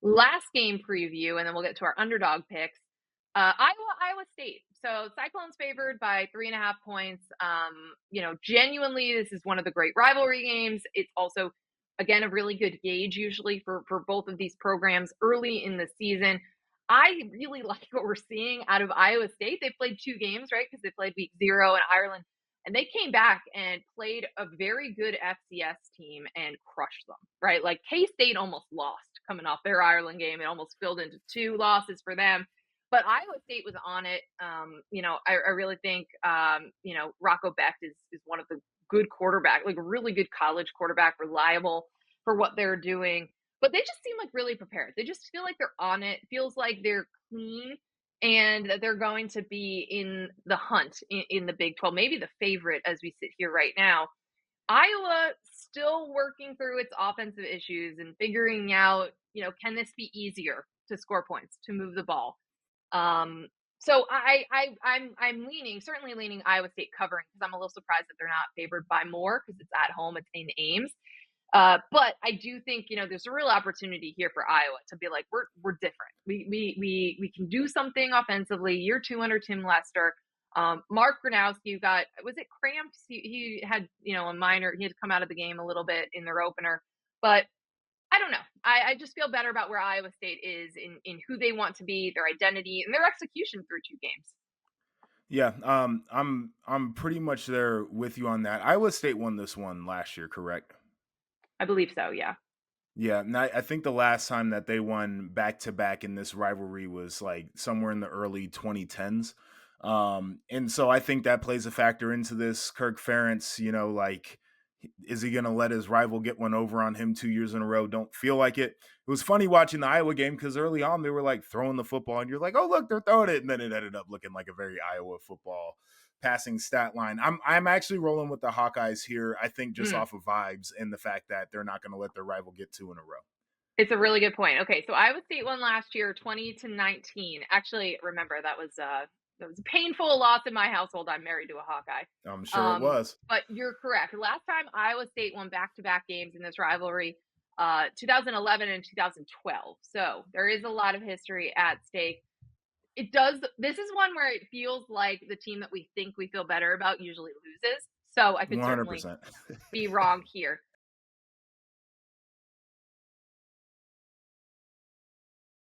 Last game preview, and then we'll get to our underdog picks. Iowa State. So Cyclones favored by 3.5 points. Genuinely, this is one of the great rivalry games. It's also, again, a really good gauge usually for both of these programs early in the season. I really like what we're seeing out of Iowa State. They played 2 games, right? Because they played week 0 in Ireland. And they came back and played a very good FCS team and crushed them, right? Like K-State almost lost coming off their Ireland game. It almost filled into 2 losses for them. But Iowa State was on it. I really think, Rocco Becht is one of the good quarterback, like a really good college quarterback, reliable for what they're doing. But they just seem like really prepared. They just feel like they're on it. Feels like they're clean and that they're going to be in the hunt in the Big 12, maybe the favorite as we sit here right now. Iowa still working through its offensive issues and figuring out, can this be easier to score points, to move the ball? So I'm certainly leaning Iowa State covering because I'm a little surprised that they're not favored by more because it's at home, it's in Ames. But I do think, there's a real opportunity here for Iowa to be like, we're different. We can do something offensively. Year 2 under Tim Lester. Mark Gronowski was it cramps? He had, he had to come out of the game a little bit in their opener, but I don't know. I just feel better about where Iowa State is in who they want to be, their identity, and their execution through 2 games. Yeah, I'm pretty much there with you on that. Iowa State won this one last year, correct? I believe so, yeah. Yeah, and I think the last time that they won back to back in this rivalry was like somewhere in the early 2010s. And so I think that plays a factor into this. Kirk Ferentz, is he going to let his rival get one over on him 2 years in a row? Don't feel like it. It was funny watching the Iowa game because early on they were like throwing the football, and you're like, oh look, they're throwing it, and then it ended up looking like a very Iowa football passing stat line. I'm actually rolling with the Hawkeyes here. I think just Mm, off of vibes and the fact that they're not going to let their rival get 2 in a row. it's a really good point. Okay, so Iowa State won last year, 20-19. Actually, remember that was a painful loss in my household. I'm married to a Hawkeye. I'm sure it was. But you're correct. Last time Iowa State won back-to-back games in this rivalry, 2011 and 2012. So there is a lot of history at stake. This is one where it feels like the team that we think we feel better about usually loses. So I could certainly 100%. be wrong here.